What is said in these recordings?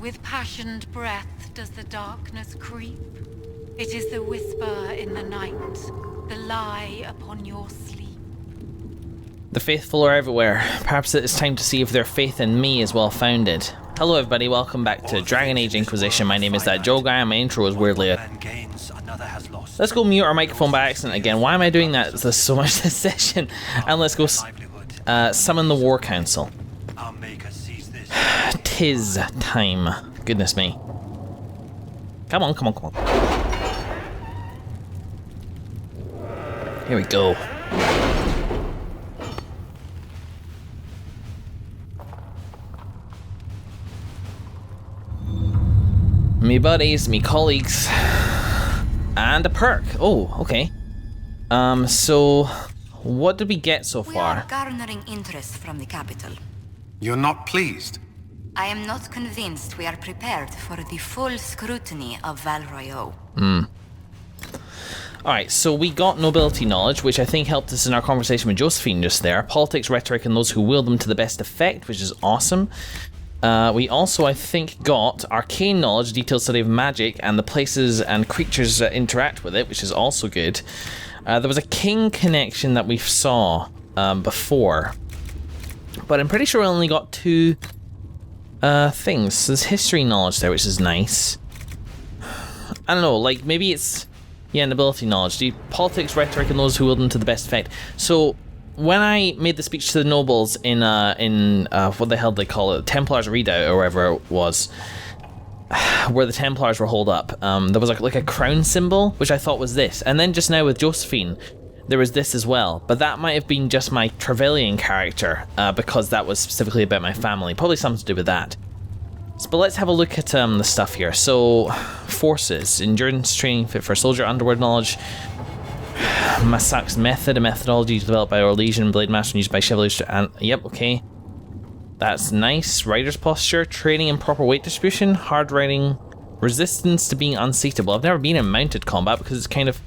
with passioned breath does the darkness creep. It is the whisper in the night, the lie upon your sleep. The faithful are everywhere. Perhaps it is time to see if their faith in me is well founded. Hello everybody, welcome back to Dragon Age Inquisition. My name is that Joe guy and my intro is weirdly... Let's go mute our microphone by accident again. Why am I doing that? There's so much this session. And let's go summon the War Council. Tis time. Goodness me. Come on, come on, come on. Here we go. Me buddies, me colleagues, and a perk. Oh, okay. So what did we get so far? We are garnering interest from the capital. You're not pleased? I am not convinced we are prepared for the full scrutiny of Val Royeaux. Alright, so we got nobility knowledge, which I think helped us in our conversation with Josephine just there. Politics, rhetoric, and those who wield them to the best effect, which is awesome. We also, I think, got arcane knowledge, detailed study of magic, and the places and creatures that interact with it, which is also good. There was a king connection that we saw before, but I'm pretty sure we only got two things. So there's history knowledge there, which is nice. I don't know, like maybe it's, yeah, nobility knowledge, politics, rhetoric, and those who wield them to the best effect. So when I made the speech to the nobles in what the hell do they call it, Templars Redoubt or wherever it was, where the Templars were holed up, there was like a crown symbol, which I thought was this. And then just now with Josephine, there was this as well. But that might have been just my Trevelyan character, because that was specifically about my family. Probably something to do with that. But let's have a look at the stuff here. So, forces, endurance training fit for a soldier, underworld knowledge, Masak's method, a methodology developed by our Legion Blade Master and used by Chevaliers. And yep, okay. That's nice. Rider's posture, training and proper weight distribution, hard riding, resistance to being unseatable. I've never been in mounted combat because it's kind of...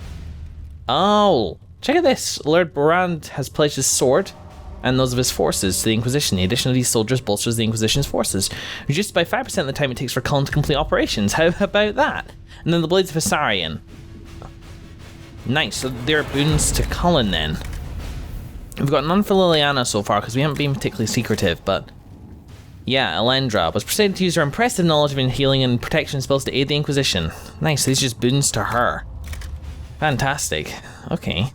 Oh, check out this. Lord Borand has pledged his sword and those of his forces to the Inquisition. The addition of these soldiers bolsters the Inquisition's forces, reduced by 5% of the time it takes for Cullen to complete operations. How about that? And then the Blades of Hissarian. Nice, so they're boons to Cullen then. We've got none for Liliana so far because we haven't been particularly secretive, but yeah, Elendra was persuaded to use her impressive knowledge of healing and protection spells to aid the Inquisition. Nice, these are just boons to her. Fantastic. Okay.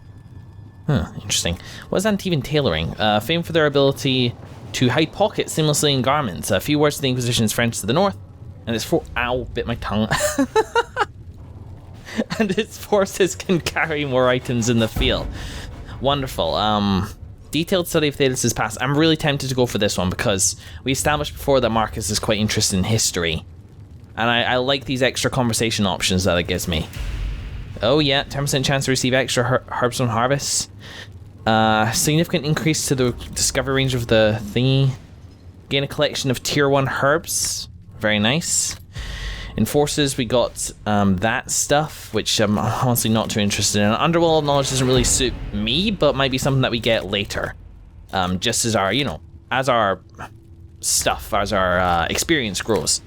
Interesting. What is Antivan tailoring? Famed for their ability to hide pockets seamlessly in garments. A few words to the Inquisition's friends to the north, and it's for... Ow, bit my tongue. And its forces can carry more items in the field. Wonderful. Detailed study of Thetis' past. I'm really tempted to go for this one because we established before that Markus is quite interested in history. And I like these extra conversation options that it gives me. Oh yeah, 10% chance to receive extra herbs from harvests. Significant increase to the discovery range of the thingy. Gain a collection of tier 1 herbs. Very nice. In forces, we got that stuff, which I'm honestly not too interested in. Underworld knowledge doesn't really suit me, but might be something that we get later. Just as our, as our stuff, as our experience grows.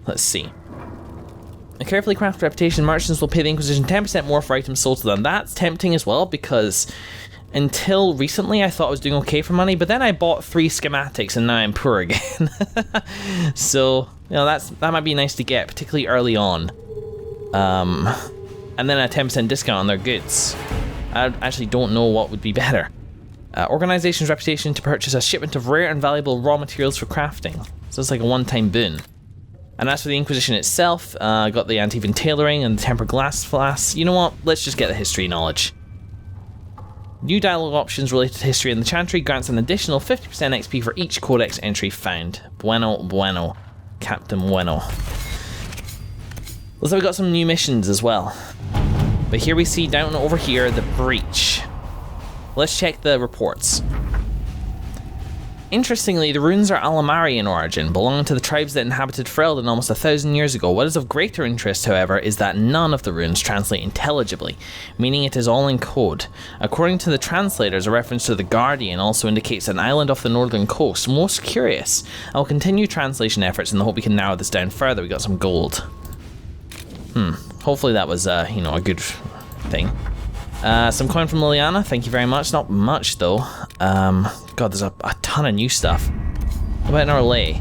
Let's see. A carefully crafted reputation, merchants will pay the Inquisition 10% more for items sold to them. That's tempting as well, because until recently I thought I was doing okay for money, but then I bought 3 schematics and now I'm poor again. So, that might be nice to get, particularly early on. And then a 10% discount on their goods. I actually don't know what would be better. Organization's reputation to purchase a shipment of rare and valuable raw materials for crafting. So it's like a one-time boon. And as for the Inquisition itself, got the Antivan tailoring and the tempered glass flasks. You know what? Let's just get the history knowledge. New dialogue options related to history in the Chantry grants an additional 50% XP for each codex entry found. Bueno, bueno. Captain Bueno. Looks like we got some new missions as well. But here we see down over here the breach. Let's check the reports. Interestingly, the runes are Alamari in origin, belonging to the tribes that inhabited Ferelden almost 1,000 years ago. What is of greater interest, however, is that none of the runes translate intelligibly, meaning it is all in code. According to the translators, a reference to the Guardian also indicates an island off the northern coast. Most curious. I will continue translation efforts in the hope we can narrow this down further. We got some gold. Hopefully that was, a good thing. Some coin from Liliana, thank you very much. Not much, though. God, there's a ton of new stuff. What about an Orlais?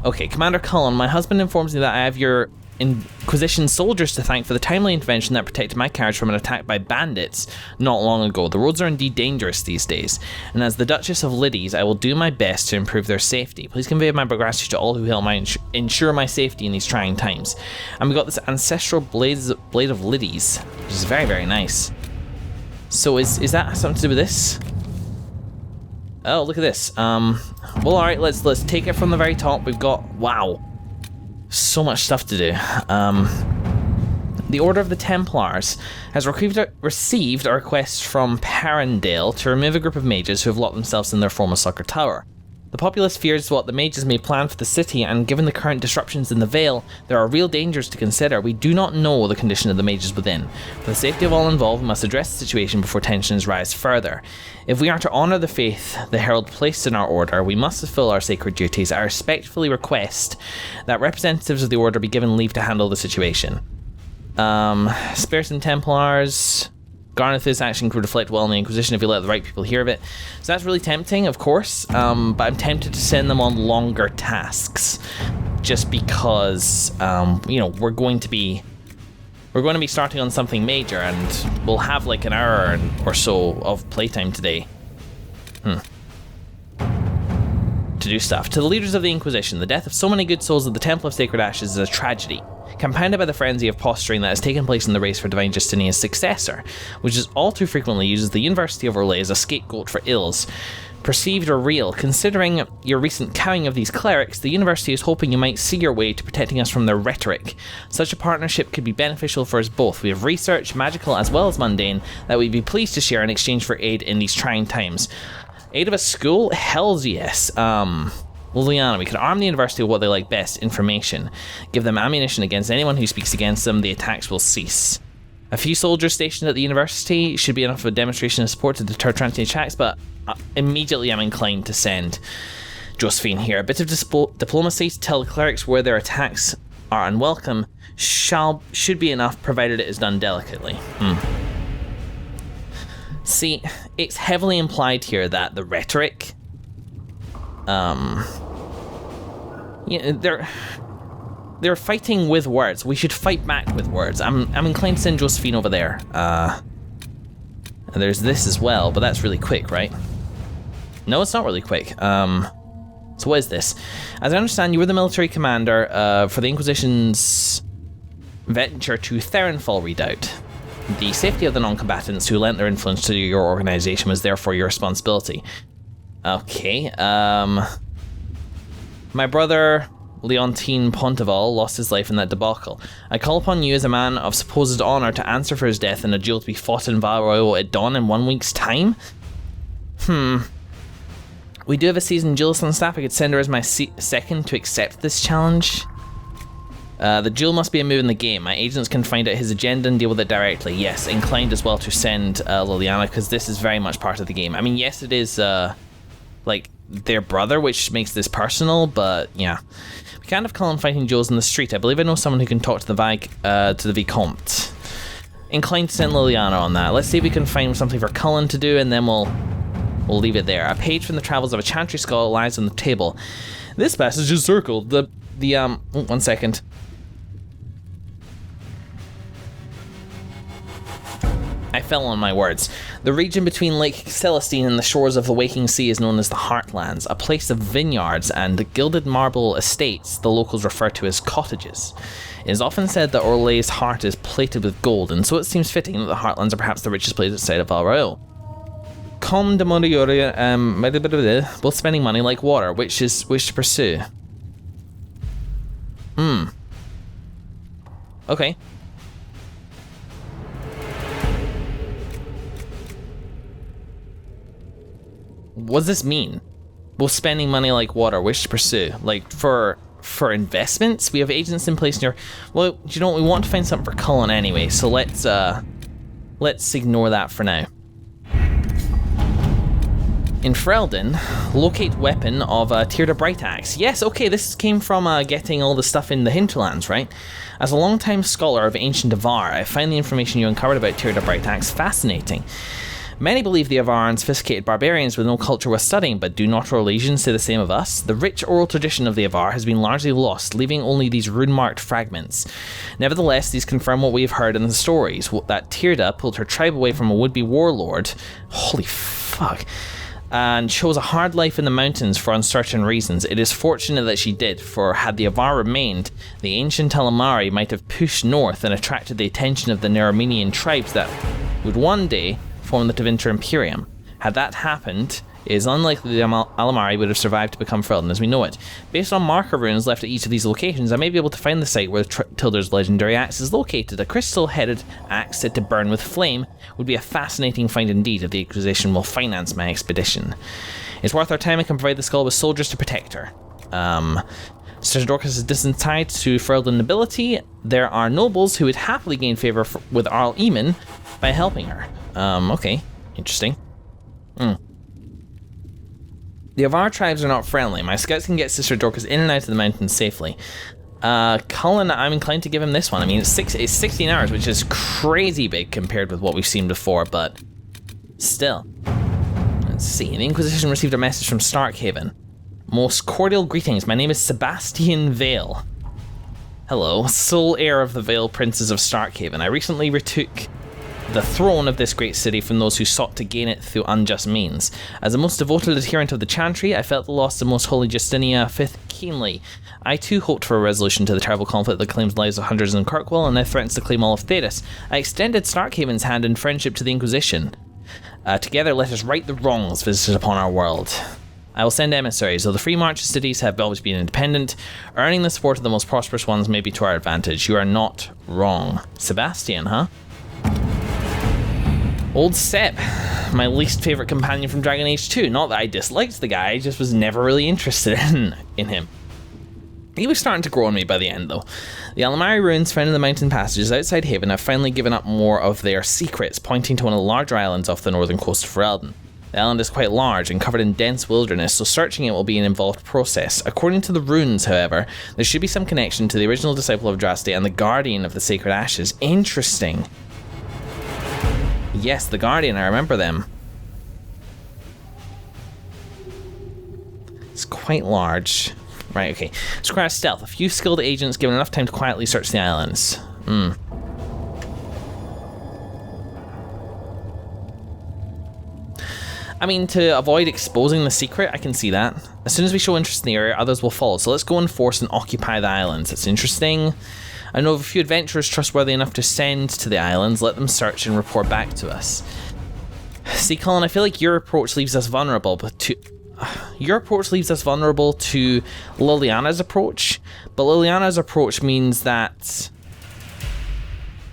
Okay, Commander Cullen, my husband informs me that I have your Inquisition soldiers to thank for the timely intervention that protected my carriage from an attack by bandits not long ago. The roads are indeed dangerous these days, and as the Duchess of Liddy's, I will do my best to improve their safety. Please convey my gratitude to all who help ensure my safety in these trying times. And we got this ancestral blade of Liddy's, which is very, very nice. So is that something to do with this? Oh, look at this. Well, alright, let's take it from the very top. We've got, wow, so much stuff to do. The Order of the Templars has received a request from Perendale to remove a group of mages who have locked themselves in their former soccer tower. The populace fears what the mages may plan for the city, and given the current disruptions in the Vale, there are real dangers to consider. We do not know the condition of the mages within. For the safety of all involved, we must address the situation before tensions rise further. If we are to honour the faith the Herald placed in our order, we must fulfill our sacred duties. I respectfully request that representatives of the order be given leave to handle the situation. Spirits and Templars. Garneth's action could reflect well on the Inquisition if we let the right people hear of it. So that's really tempting, of course, but I'm tempted to send them on longer tasks, just because, we're going to be starting on something major, and we'll have like an hour or so of playtime today. To do stuff. To the leaders of the Inquisition, the death of so many good souls of the Temple of Sacred Ashes is a tragedy, compounded by the frenzy of posturing that has taken place in the race for Divine Justinian's successor, which is all too frequently uses the University of Orlais as a scapegoat for ills, perceived or real. Considering your recent cowing of these clerics, the University is hoping you might see your way to protecting us from their rhetoric. Such a partnership could be beneficial for us both. We have research, magical as well as mundane, that we'd be pleased to share in exchange for aid in these trying times. Aid of a school? Hells yes. Liliana, we could arm the university with what they like best, information. Give them ammunition against anyone who speaks against them. The attacks will cease. A few soldiers stationed at the university should be enough of a demonstration of support to deter transient attacks, but immediately I'm inclined to send Josephine here. A bit of diplomacy to tell the clerics where their attacks are unwelcome should be enough, provided it is done delicately. See, it's heavily implied here that the rhetoric, they're fighting with words. We should fight back with words. I'm inclined to send Josephine over there. And there's this as well, but that's really quick, right? No, it's not really quick. So what is this? As I understand, you were the military commander for the Inquisition's venture to Therenfall Redoubt. The safety of the non-combatants who lent their influence to your organization was therefore your responsibility. Okay, my brother, Leontine Ponteval, lost his life in that debacle. I call upon you as a man of supposed honor to answer for his death in a duel to be fought in Val Royeaux at dawn in 1 week's time? We do have a seasoned duelist on staff. I could send her as my second to accept this challenge. The duel must be a move in the game. My agents can find out his agenda and deal with it directly. Yes, inclined as well to send Liliana, because this is very much part of the game. I mean, yes, it is like their brother, which makes this personal, but yeah. We can't have Cullen fighting duels in the street. I believe I know someone who can talk to the Vicomte. Inclined to send Liliana on that. Let's see if we can find something for Cullen to do, and then we'll leave it there. A page from the Travels of a Chantry Scholar lies on the table. This passage is circled. One second. I fell on my words. The region between Lake Celestine and the shores of the Waking Sea is known as the Heartlands, a place of vineyards and gilded marble estates the locals refer to as cottages. It is often said that Orlais's heart is plated with gold, and so it seems fitting that the Heartlands are perhaps the richest place outside of Val Royeaux. Com de Moriori, both spending money like water. Which to pursue? Okay. what does this mean? Both spending money like water, wish to pursue. Like, for investments, we have agents in place near... Well, do you know what? We want to find something for Cullen anyway, so let's ignore that for now. In Ferelden, locate weapon of Tyrda Bright Axe. Yes, okay, this came from getting all the stuff in the hinterlands, right? As a long-time scholar of ancient Avar, I find the information you uncovered about Tyrda Bright Axe fascinating. Many believe the Avar are unsophisticated barbarians with no culture worth studying, but do not our legions say the same of us? The rich oral tradition of the Avar has been largely lost, leaving only these rune-marked fragments. Nevertheless, these confirm what we have heard in the stories, that Tyrda pulled her tribe away from a would-be warlord. Holy fuck. And chose a hard life in the mountains for uncertain reasons. It is fortunate that she did, for had the Avar remained, the ancient Alamari might have pushed north and attracted the attention of the Neramenian tribes that would one day form the Tevinter Imperium. Had that happened, it is unlikely the Alamari would have survived to become Ferelden as we know it. Based on marker runes left at each of these locations, I may be able to find the site where Tilder's legendary axe is located. A crystal-headed axe said to burn with flame would be a fascinating find indeed if the Inquisition will finance my expedition. It's worth our time and can provide the skull with soldiers to protect her. Sister Dorcas is distinctly to Ferelden nobility. There are nobles who would happily gain favour with Arl Eamon by helping her. Okay, interesting. The Avar tribes are not friendly. My scouts can get Sister Dorcas in and out of the mountains safely. Cullen, I'm inclined to give him this one. I mean, it's 16 hours, which is crazy big compared with what we've seen before, but still. Let's see. The Inquisition received a message from Starkhaven. Most cordial greetings. My name is Sebastian Vale. Hello, sole heir of the Vale Princes of Starkhaven. I recently retook the throne of this great city from those who sought to gain it through unjust means. As a most devoted adherent of the Chantry, I felt the loss of Most Holy Justinia V keenly. I too hoped for a resolution to the terrible conflict that claims the lives of hundreds in Kirkwall and now threatens to claim all of Thedas. I extended Starkhaven's hand in friendship to the Inquisition. Together let us right the wrongs visited upon our world. I will send emissaries, though the free march cities have always been independent. Earning the support of the most prosperous ones may be to our advantage. You are not wrong. Sebastian, huh? Old Sep, my least favourite companion from Dragon Age 2. Not that I disliked the guy, I just was never really interested in him. He was starting to grow on me by the end though. The Alamari ruins found in the mountain passages outside Haven have finally given up more of their secrets, pointing to one of the larger islands off the northern coast of Ferelden. The island is quite large and covered in dense wilderness, so searching it will be an involved process. According to the runes, however, there should be some connection to the original disciple of Draste and the guardian of the sacred ashes. Interesting. Yes, the Guardian, I remember them. It's quite large. Right, okay. Square stealth. A few skilled agents given enough time to quietly search the islands. I mean, to avoid exposing the secret, I can see that. As soon as we show interest in the area, others will follow. So let's go and force and occupy the islands. It's interesting. I know of a few adventurers trustworthy enough to send to the islands, let them search and report back to us. See, Colin, I feel like your approach leaves us vulnerable, to Liliana's approach, but Liliana's approach means that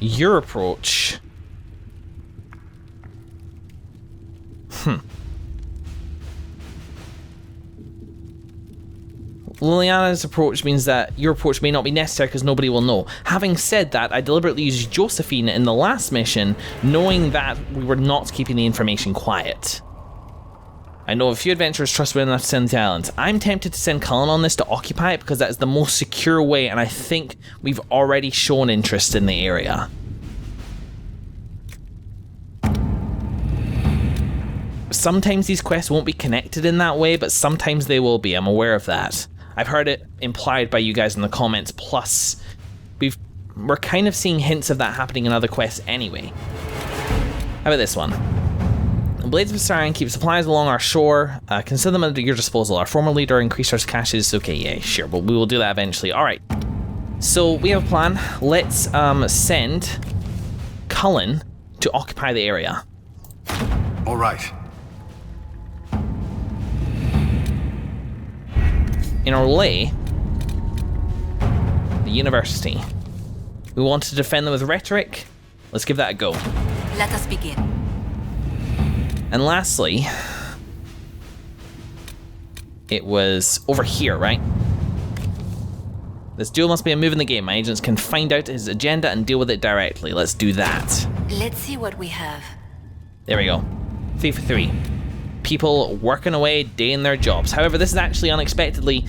your approach... Liliana's approach means that your approach may not be necessary because nobody will know. Having said that, I deliberately used Josephine in the last mission, knowing that we were not keeping the information quiet. I know a few adventurers trustworthy enough to send to the islands. I'm tempted to send Cullen on this to occupy it because that is the most secure way, and I think we've already shown interest in the area. Sometimes these quests won't be connected in that way, but sometimes they will be. I'm aware of that. I've heard it implied by you guys in the comments, plus we're kind of seeing hints of that happening in other quests anyway. How about this one? The Blades of Sarian keep supplies along our shore. Consider them at your disposal. Our former leader increased our caches. Okay, yeah, sure, but we will do that eventually. Alright. So we have a plan. Let's send Cullen to occupy the area. Alright. In Orlais, the university. We want to defend them with rhetoric. Let's give that a go. Let us begin. And lastly, It was over here, right? This duel must be a move in the game. My agents can find out his agenda and deal with it directly. Let's do that. Let's see what we have. There we go. 3 for 3. People working away, doing their jobs. However, this is actually unexpectedly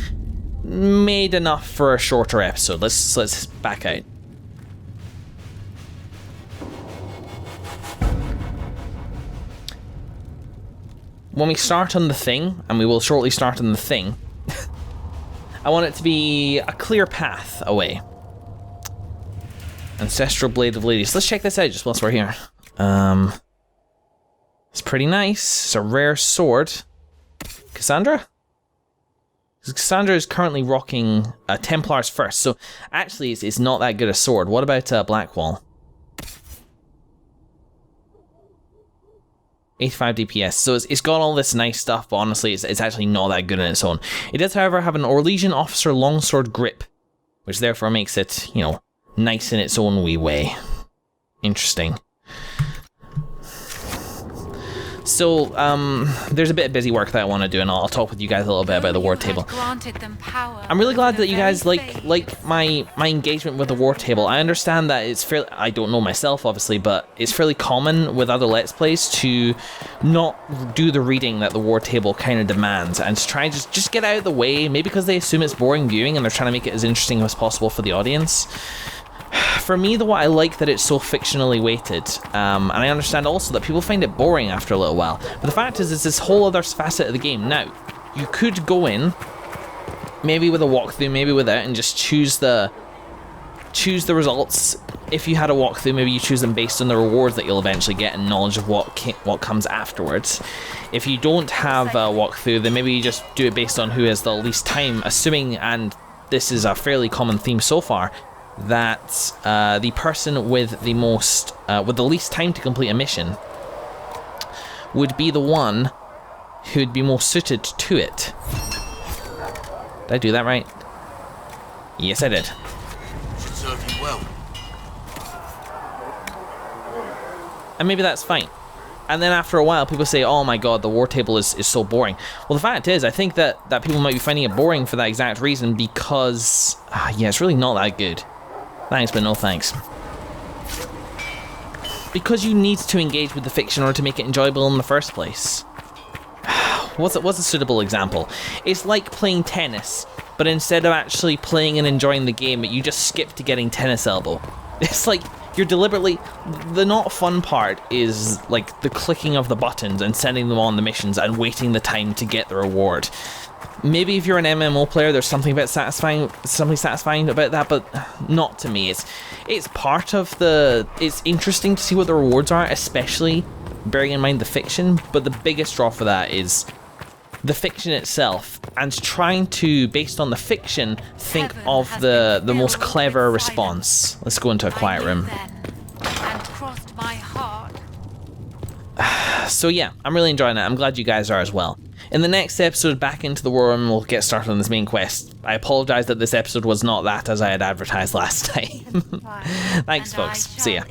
made enough for a shorter episode. Let's back out. When we start on the thing, and we will shortly start on the thing, I want it to be a clear path away. Ancestral Blade of Ladies. Let's check this out just whilst we're here. It's pretty nice. It's a rare sword. Cassandra? Cassandra is currently rocking Templar's First, so actually it's not that good a sword. What about Blackwall? 85 DPS, so it's got all this nice stuff, but honestly it's actually not that good on its own. It does, however, have an Orlesian Officer Longsword Grip, which therefore makes it, you know, nice in its own wee way. Interesting. So, there's a bit of busy work that I want to do, and I'll talk with you guys a little bit about the war table. I'm really glad that you guys like my engagement with the war table. I understand that it's fairly, I don't know myself obviously, but it's fairly common with other Let's Plays to not do the reading that the war table kind of demands, and to try and just get out of the way, maybe because they assume it's boring viewing and they're trying to make it as interesting as possible for the audience. For me, though, I like that it's so fictionally weighted, and I understand also that people find it boring after a little while. But the fact is, it's this whole other facet of the game. Now, you could go in, maybe with a walkthrough, maybe without, and just choose the results. If you had a walkthrough, maybe you choose them based on the rewards that you'll eventually get and knowledge of what comes afterwards. If you don't have a walkthrough, then maybe you just do it based on who has the least time, assuming, and this is a fairly common theme so far, that the person with the least time to complete a mission would be the one who'd be most suited to it. Did I do that right? Yes, I did. Should serve you well. And maybe that's fine. And then after a while, people say, oh my god, the war table is so boring. Well, the fact is, I think that people might be finding it boring for that exact reason, because, yeah, it's really not that good. Thanks, but no thanks. Because you need to engage with the fiction in order to make it enjoyable in the first place. What's a suitable example? It's like playing tennis, but instead of actually playing and enjoying the game, you just skip to getting tennis elbow. It's like you're deliberately... The not fun part is like the clicking of the buttons and sending them on the missions and waiting the time to get the reward. Maybe if you're an MMO player, there's something satisfying about that, but not to me. It's part of the... It's interesting to see what the rewards are, especially bearing in mind the fiction, but the biggest draw for that is the fiction itself, and trying to, based on the fiction, think of the most clever response. Let's go into a quiet room. So yeah, I'm really enjoying it. I'm glad you guys are as well. In the next episode, back into the war room, we'll get started on this main quest. I apologise that this episode was not that as I had advertised last time. Thanks, folks. See ya.